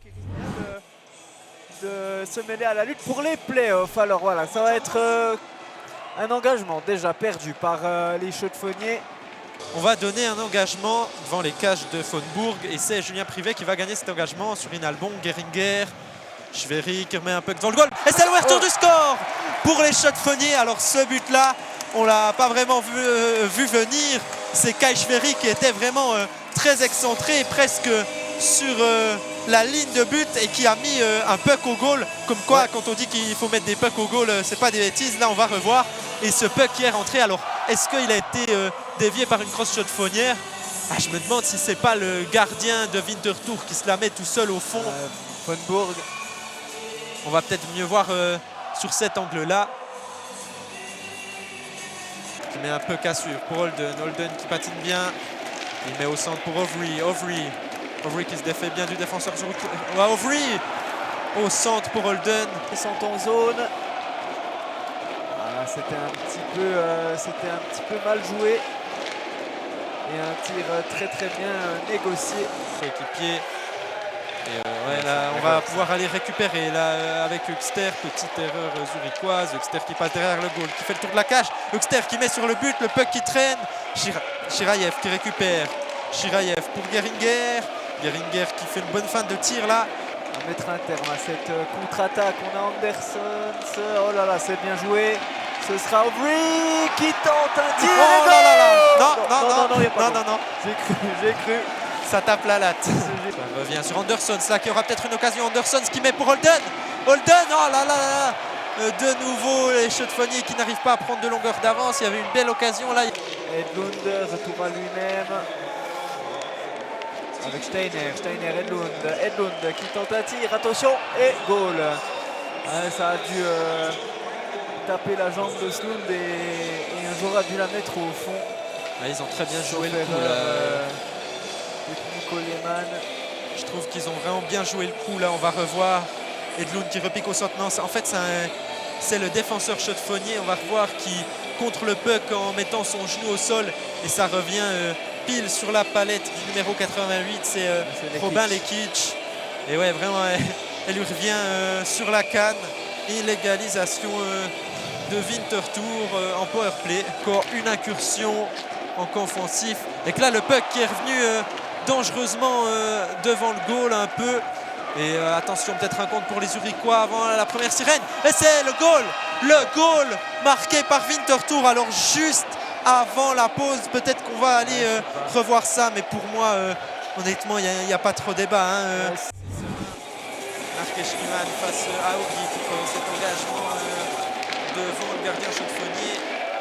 qui risque de se mêler à la lutte pour les playoffs. Alors voilà, ça va être un engagement déjà perdu par les Chaux-de-Fonniers. On va donner un engagement devant les cages de Faunbourg et c'est Julien Privé qui va gagner cet engagement sur Rinalbon, Geringer, Schwery qui remet un peu devant le goal. Et c'est l'ouverture du score pour les Chaux-de-Fonniers. Alors ce but-là, on l'a pas vraiment vu venir. C'est Kai Schwery qui était vraiment très excentré, presque sur la ligne de but et qui a mis un puck au goal. Comme quoi, quand on dit qu'il faut mettre des pucks au goal, c'est pas des bêtises. Là, on va revoir. Et ce puck qui est rentré, alors est-ce qu'il a été dévié par une crosse chaudefonnière? Je me demande si c'est pas le gardien de Winterthur qui se la met tout seul au fond. Faunbourg. On va peut-être mieux voir sur cet angle-là. Qui met un peu cassure pour Holden. Holden qui patine bien. Il met au centre pour Overy. Overy qui se défait bien du défenseur sur Overy au centre pour Holden. Ils sont en zone. C'était un petit peu mal joué. Et un tir très bien négocié. Équipier. Et là, on va pouvoir aller récupérer là avec Huxter. Petite erreur zurichoise. Huxter qui passe derrière le goal, qui fait le tour de la cage. Huxter qui met sur le but, le puck qui traîne. Chirayev qui récupère. Chirayev pour Geringer. Geringer qui fait une bonne fin de tir là. On va mettre un terme à cette contre-attaque. On a Anderson. Oh là là, c'est bien joué. Ce sera Overy qui tente un tir. Oh là là là. Non. J'ai cru. Ça tape la latte. Ça revient sur Anderson. C'est là qu'il y aura peut-être une occasion. Anderson qui met pour Holden. Holden, oh là là. De nouveau les Chaux-de-Fonniers qui n'arrivent pas à prendre de longueur d'avance. Il y avait une belle occasion là. Edlund retour à lui-même. Avec Steiner, Edlund qui tente un tir. Attention et goal. Ça a dû taper la jambe de Slund et un joueur a dû la mettre au fond. Ils ont très bien joué le coup là. Je trouve qu'ils ont vraiment bien joué le coup là. On va revoir Edlund qui repique au centre. Non, en fait c'est le défenseur Chaux-de-Fonnier. On va revoir qui contre le puck en mettant son genou au sol et ça revient pile sur la palette du numéro 88. C'est Robin Lekic. Et ouais, vraiment elle lui revient sur la canne. Illégalisation de Winterthur en powerplay. Encore une incursion en camp offensif. Et que là le puck qui est revenu dangereusement devant le goal un peu. Et attention, peut-être un compte pour les Zurichois avant la première sirène. Et c'est le goal marqué par Winterthur. Alors juste avant la pause, peut-être qu'on va aller revoir ça. Mais pour moi, honnêtement, il n'y a pas trop débat. Marqué Schliemann face à Auguy qui prend cet engagement devant le gardien Chaux-de-Fonnier.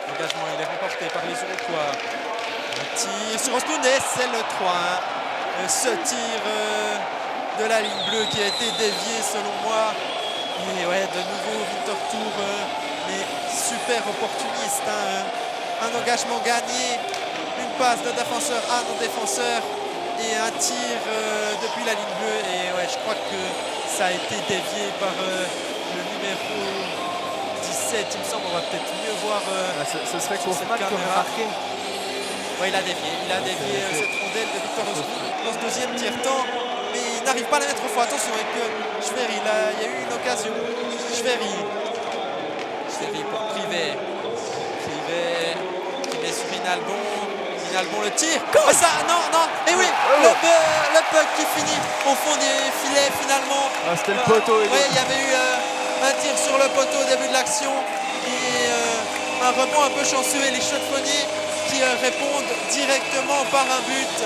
L'engagement il est remporté par les Zurichois. Un tir sur Osmund et c'est le 3-1. Ce tir de la ligne bleue qui a été dévié selon moi. Et ouais, de nouveau Winterthur, mais super opportuniste. Un engagement gagné, une passe de défenseur à non-défenseur et un tir depuis la ligne bleue. Et ouais, je crois que ça a été dévié par le numéro 17, il me semble. On va peut-être mieux voir. Ce serait Kaufmann qui aurait marqué. Ouais, il a dévié cette rondelle de Victor Osmund dans ce deuxième tiers-temps. Mais il n'arrive pas à la mettre au fond. Attention avec Schwery, il y a eu une occasion. Schwery pour Privé qui met sur Rinalbon le tir. Oh, ça, non. Et oui, le puck qui finit au fond des filets finalement. C'était le poteau. Oui, il y avait eu un tir sur le poteau au début de l'action. Et un rebond un peu chanceux et les Chaux-de-Fonniers qui répondent directement par un but.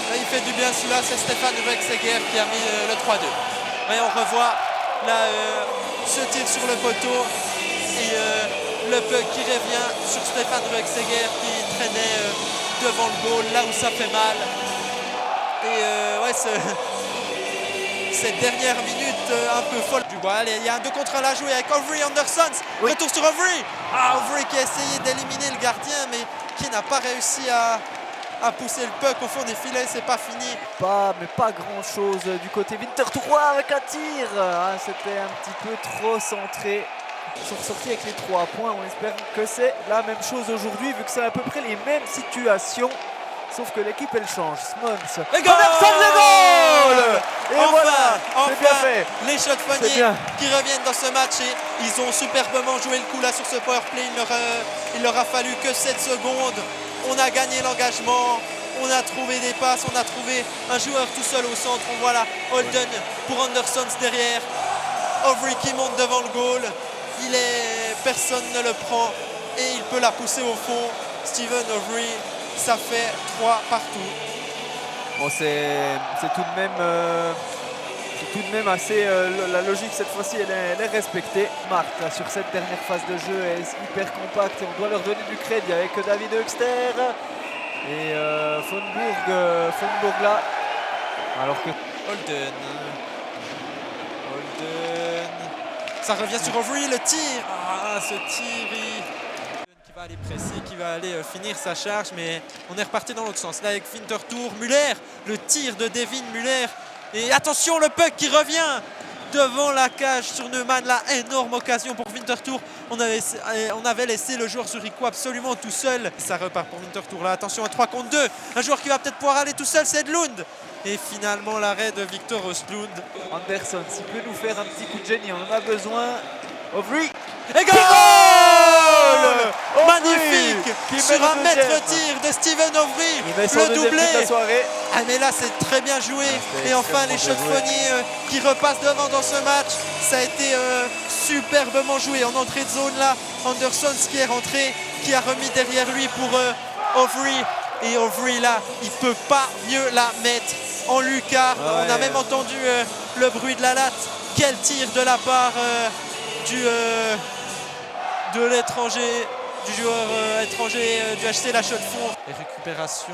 Là, il fait du bien celui-là, c'est Stéphane Rexeger qui a mis le 3-2. Et on revoit là ce tir sur le poteau et le puck qui revient sur Stéphane Rexeger qui traînait devant le goal, là où ça fait mal. Et ouais, cette dernière minute un peu folle du bois. Allez, il y a un 2 contre 1 à jouer avec Overy Anderson. Oui. Retour sur Overy. Overy qui a essayé d'éliminer le gardien, mais qui n'a pas réussi à pousser le puck au fond des filets, c'est pas fini. Mais pas grand chose du côté Winterthur avec un tir. C'était un petit peu trop centré. Ils sont ressortis avec les 3 points. On espère que c'est la même chose aujourd'hui, vu que c'est à peu près les mêmes situations. sauf que l'équipe elle change. Smons. Et goal! Anderson, le goal! Et Enfin, voilà, c'est bien enfin, fait. les C'est Chaux-de-Fonnier bien. qui reviennent dans ce match et ils ont superbement joué le coup là sur ce powerplay. Il leur a fallu que 7 secondes. On a gagné l'engagement, on a trouvé des passes, on a trouvé un joueur tout seul au centre. On voit là Holden pour Anderson derrière. Overy qui monte devant le goal. Personne ne le prend et il peut la pousser au fond. Steven Overy, ça fait 3 partout. Bon, c'est tout de même assez. La logique cette fois-ci elle est respectée. Marthe là, sur cette dernière phase de jeu est hyper compacte et on doit leur donner du crédit avec David Huxter et Fonbourg là. Alors que Holden. Ça revient sur Overy, le tir. Ah, ce tir, qui va aller presser, qui va aller finir sa charge, mais on est reparti dans l'autre sens. Là avec Winterthur, Müller, le tir de Devin Müller. Et attention, le puck qui revient devant la cage sur Neumann. Là, énorme occasion pour Winterthur. On avait laissé le joueur zurichois absolument tout seul. Ça repart pour Winterthur. Là, attention à 3 contre 2. Un joueur qui va peut-être pouvoir aller tout seul, c'est Edlund. Et finalement, l'arrêt de Victor Östlund. Anderson, s'il peut nous faire un petit coup de génie, on en a besoin. Overy. Et goal! Overy Magnifique! qui Sur met un le maître deuxième. tir de Steven Overy. Il met son Le deuxième doublé. but de la soirée. Ah mais là c'est très bien joué. C'était Et enfin les extrêmement Chaux-de-Fonnier qui repassent devant dans ce match. Ça a été superbement joué en entrée de zone là. Anderson qui est rentré, qui a remis derrière lui pour Overy. Et Overy là, il peut pas mieux la mettre en lucarne. Ouais. On a même entendu le bruit de la latte. Quel tir de la part de l'étranger, du joueur étranger du HC La Chaux-de-Fonds. Et récupération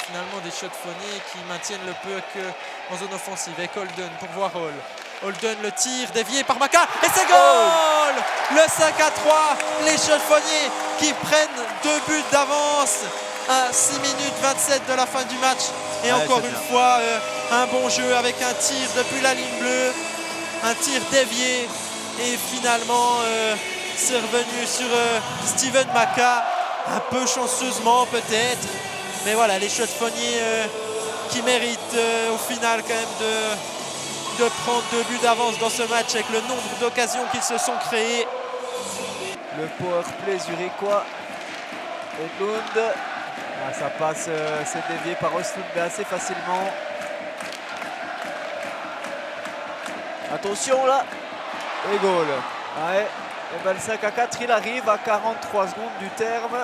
finalement des Chaux-de-Fonnier qui maintiennent le puck en zone offensive avec Holden pour voir Hall. Holden le tir dévié par Maka et c'est goal! Le 5-3, les Chaux-de-Fonnier qui prennent 2 buts d'avance à 6 minutes 27 de la fin du match. Et Ouais, encore c'est une bien. fois un bon jeu avec un tir depuis la ligne bleue, un tir dévié et finalement c'est revenu sur Steven Maka, un peu chanceusement peut-être, mais voilà les Chaux-de-Fonnier qui méritent au final quand même de prendre 2 buts d'avance dans ce match avec le nombre d'occasions qu'ils se sont créées. Le powerplay zurichois. Edlund. Ah, ça passe, c'est dévié par Östlund mais assez facilement. Attention là. Et goal. Ouais. Et ben, le 5-4 il arrive à 43 secondes du terme.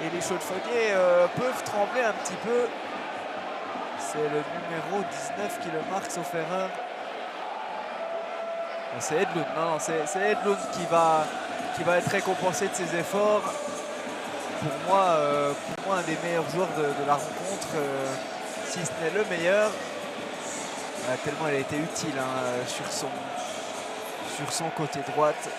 Et les Chaux-de-Fonnier peuvent trembler un petit peu. C'est le numéro 19 qui le marque sauf erreur. C'est Edlund, non, c'est Edlund qui va être récompensé de ses efforts. Pour moi, un des meilleurs joueurs de la rencontre, si ce n'est le meilleur. Tellement elle a été utile hein, sur son côté droite.